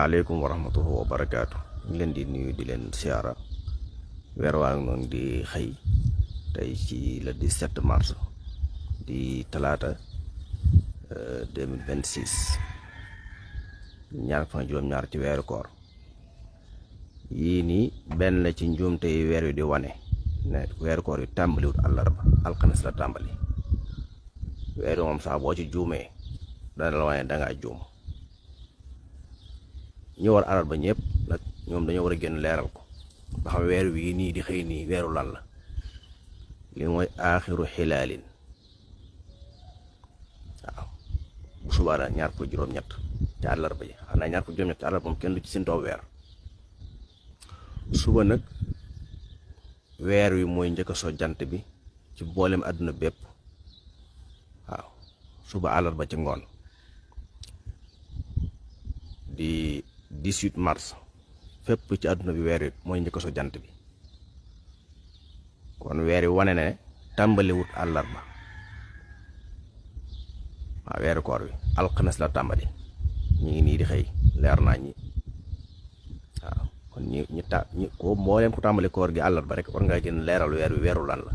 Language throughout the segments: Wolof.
aleykum wa rahmatullahi wa barakaatu. ñu leen di nuyu di leen siyaara. weer waa ngi noonu di xëy tey ci le 17 mars di talaata 2026 ñaar fan juróom-ñaar ci weeru koor. yii nii benn la ci njuumte yi weer wi di wane ne weeru koor yi tàmbaliwut àllarba alxames la tàmbali. weeru moom sax boo ci juumee dana la wane dangaa juum. ñu war àllarba ñëpp nag ñoom dañoo war a génn leeral ko ba xam weer wii nii di xëy nii weeru lan la. li mooy aaxiru xilaalin. waaw bu subaa la ñaar fukk juróom-ñett ci àllarba ji xanaa ñaar fukk juróom-ñett ci àllarba moom kenn du ci sintoo weer. suba nag weer wi mooy njëkk a soo jant bi ci mboolem àdduna bépp. waaw suba àllarba ci ngoon di 18 mars fépp ci àdduna bi weer wi mooy njëkk a soo jant bi. kon weer wi wane ne tàmbaliwut àllarba. waaw weeru koor wi alxames la tàmbali. ñu ngi nii di xëy leer naa ñi. waaw kon ñi ko mbooleem ku tàmbali koor gi àllarba rek war ngaa gën leeral weer wi weeru lan la.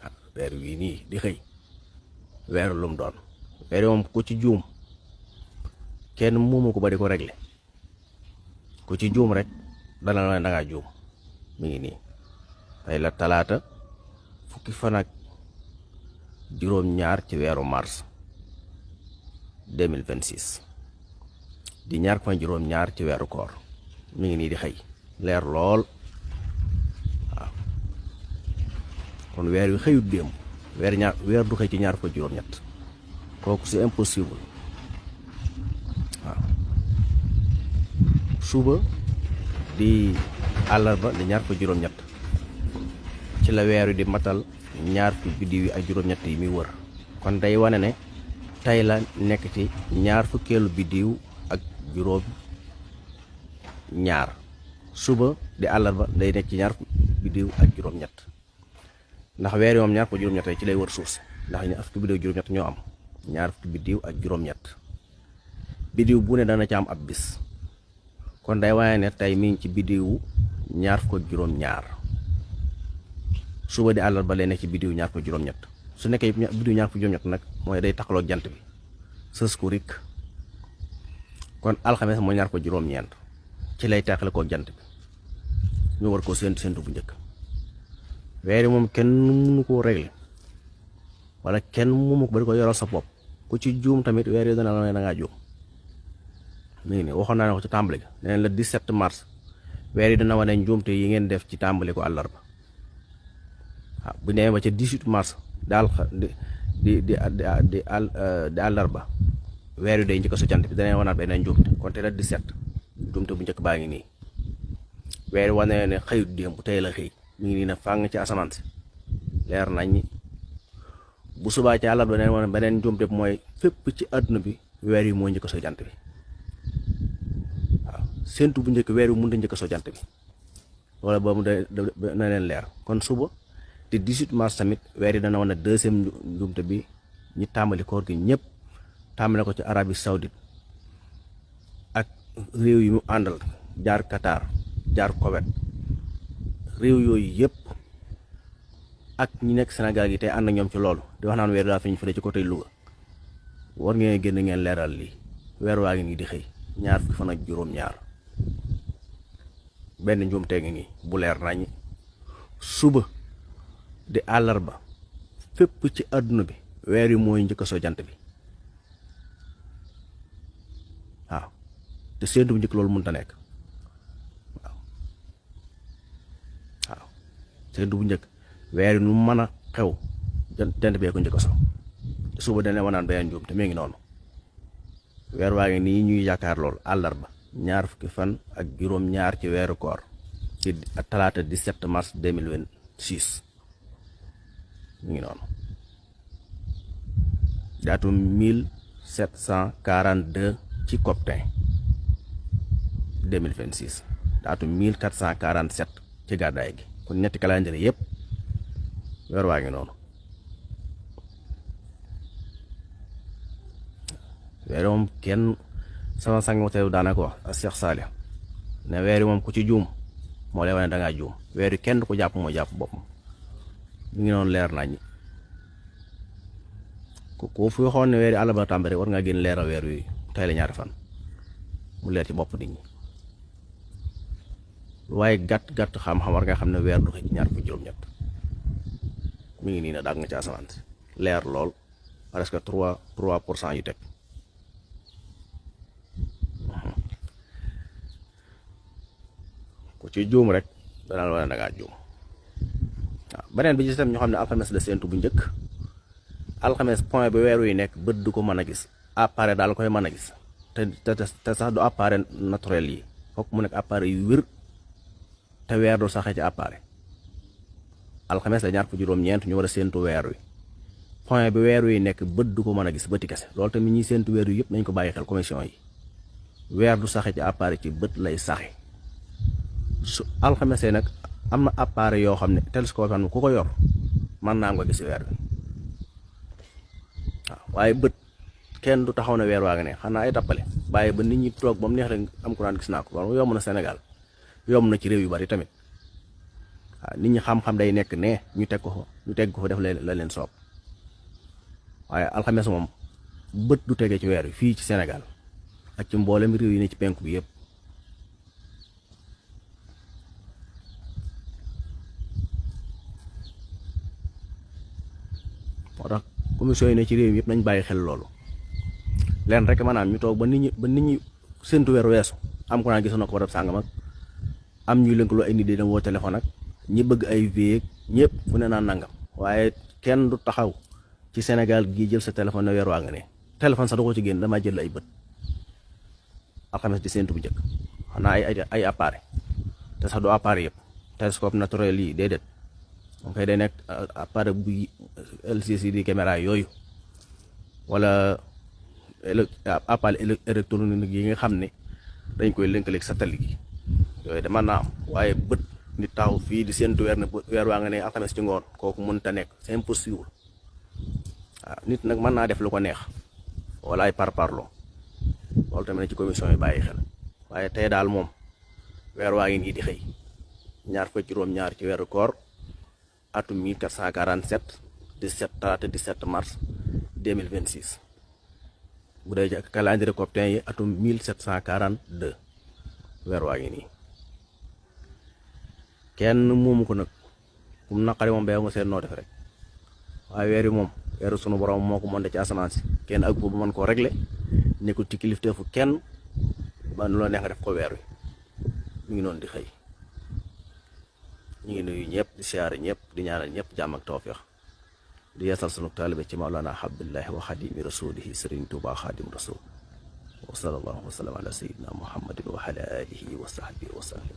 waaw weer wi nii di xëy weeru lum doon. weer wi moom ku ci juum kenn muumu ko ba di ko régler. ku ci juum rek dana la ne dangaa juum. mi ngi nii tey la talaata fukki fan ak juróom-ñaar ci weeru mars 2026 di ñaar fan juróom-ñaar ci weeru koor. mi ngi nii di xëy leer lool. waaw kon weer wi xëyut démb weer du xëy ci ñaar fan juróom-ñett kooku c'est impossible. waaw suba di àllarba di ñaar fan juróom-ñett ci la weer wi di matal ñaar fukki biddiw yi ak juróom-ñett yi muy wër. kon day wane ne tey la nekk ci ñaar fukkeelu biddiw ak juróom-ñaar. suba di àllarba day nekk ci ñaar fukki biddiw ak juróom-ñett ndax weer wi moom ñaar fukki juróom-ñett ci lay wër suuf si ndax ñaar fukki biddiw juróom-ñett ñoo am. ñaar fukki biddiw ak juróom-ñett biddiw bu ne dana ci am ab bis. kon day wane ne tey mi ngi ci biddiwu ñaar fukk ak juróom-ñaar. suba di àllarba lay nekk ci biddiw ñaar fukk juróom-ñett su nekkee biddiw ñaar fukk juróom-ñett nag mooy day taxaloo jant bi sës ko rik. kon alxames mooy ñaar fukk juróom-ñeent ci lay taxale koo jant bi ñu war koo séentu bu njëkk. weer yi moom kenn mënu koo régler wala kenn mënu ko ba di ko yoral sa bopp. ku ci juum tamit weer yi dana la ne dangaa juum. mi ngi nii waxoon naa ne ko ci tàmbali ga nee la 17 mars weer yi dana wane njuumte yi ngeen def ci tàmbali ko àllarba. waaw bu nee ba ca 18 mars daal di àllarba weer wi day njëkk su jant bi dana wanaat beneen njuumte. kon tey la 17 njuumte bu njëkk baa ngi nii. weer wi wane ne xëyut démb tey la xëy mi ngi nii ne fàng ci asamaan si leer nañ. bu subaa ci àllarba dana wane beneen njuumte bi mooy fépp ci àdduna bi weer yi moo njëkk su jant bi. séntu bu njëkk weer wi mënut a njëkk soo jant bi wala ba mu na leen leer. kon suba di 18 mars tamit weer yi dana wane deuxième njuumte bi ñi tàmbali koor gi ñëpp tàmbale ko ci Arabie Saoudite ak réew yi mu àndal jaar Qatar jaar Koweït réew yooyu yëpp ak ñi nekk Sénégal gi tey ànd ak ñoom ci loolu di wax naan weer daa feeñ fële ci côté Louga war ngeen génn ngeen leeral lii. weer waa ngi nii di xëy ñaar fukki fan ak juróom-ñaar benn njuumte ngi nii bu leer nañ. suba di àllarba fépp ci àdduna bi weer yi mooy njëkk soo jant bi. waaw te séentu bu njëkk loolu mënut a nekk. waaw séentu bu njëkk weer yi nu mën a xew jant bee ko njëkk so suba dana wanaan beneen njuumte mi ngi noonu. weer waa ngi nii ñuy yaakaar lool àllarba ñaar fukki fan ak juróom-ñaar ci weeru koor ci talaata 17 mars 2026 mu ngi noonu. daatum 1742 ci Coptin 2026 daatum 1447 ci gàddaay gi. kon ñetti calendrier yëpp weer waa ngi noonu. weer moom kenn sama sang mo teew daana ko wax ak Cheikh Salih ne weer yi moom ku ci juum moo lay wane da ngaa juum weer yi kenn du ko jàpp moo jàpp boppam mi ngi noonu leer nañ ku fi waxoon ne weer yi àll ba tàmbali war ngaa génn leeral weer wi tey la ñaari fan mu leer ci bopp nit ñi waaye gàtt xam-xam war nga xam ne weer du xëy ci ñaar fukki juróom-ñett mi ngi nii na daag nga ci asamaan si leer lool presque 3% yu teg ku ci juum rek danaa la wane da ngaa juum waaw beneen bi ci tam ñoo xam ne alxames la séentu bu njëkk alxames point bi weer wi nekk bët du ko mën a gis appareil daal koy mën a gis te sax du appareil naturel yi fokk mu nekk appareil yu wér te weer du saxee ci appareil alxames la ñaar fu juróom-ñeent ñu war a séentu weer wi point bi weer wi nekk bët du ko mën a gis bëti kese loolu tamit ñuy séentu weer wi yëpp nañ ko bàyyi xel commission yi weer du saxe ci appareil ci bët lay saxe su alxames nag am na appareil yoo xam ne télescope xam ne ku ko yor mën naa nga gis weer wi waaw waaye bët kenn du taxaw na weer waa nga ne xanaa ay tappale bàyyi ba nit ñi toog ba mu neex rek am ku naan gis naa ko loolu yomb na Sénégal yomb na ci réew yu bari tamit waaw nit ñi xam-xam day nekk ne ñu teg ko fa def la leen soob waaye alxames moom bët du tege ci weer wi fii ci Sénégal ak ci mboolem réew yi ne ci penku bi yëpp moo tax commission yi ne ci réew mi yëpp nañ bàyyi xel loolu leen rek maanaam ñu toog ba nit ñi séntu weer weesu am ko naa gisoon na ko barab sàngam ak am ñuy lëkkaloo ay nit di dem woo téléphone ak ñi bëgg ay vie ñëpp fu ne naan nangam waaye kenn du taxaw ci Sénégal gii jël sa téléphone ne weer waa nga ne téléphone sax du ko ci génn damaa jël ay bët alxames di séntu bu njëkk xanaa ay appareil te sax du appareil yëpp télescope naturel yi déedéet moom koy day nekk appareil bu LCD caméra yooyu wala appareil électronique yi nga xam ne dañ koy lënkaleeg satellite yi yooyu de mën naa am waaye bët nit taxaw fii di séntu weer ne weer waa nga ne alxames ci ngoon kooku mënut a nekk c'est impossible waaw nit nag mën naa def lu ko neex wala ay parparloo loolu tamit ci commission yi bàyyi xel waaye tey daal moom weer waa ngi nii di xëy ñaar fukk juróom-ñaar ci weeru koor atum 1447 17 mars 2026 bu dee ci calendrier coptin yi atum 1742 weer waa ngi nii kenn moomu ko nag kum naqari moom ba nga seet noo def rek waaye weer yi moom weeru sunu borom moo ko mën ci asamaan si kenn ak boobu mën koo régler nekkul ci kilifteefu kenn ba nu la neex nga def ko weer wi mu ngi noonu di xëy ñu ngi nuyu ñëpp di siyaare ñëpp di ñaanal ñëpp jàmm ak tawfiix di yeesal sunu taalibe ci Mawlana Abdullahi wa xadimi rasulihi Sëriñ Tuubaa xaadim rasul wa sallallahu wa sallam ala sayyidina Muhammadin wa ala alihi wa sahbihi wa sallam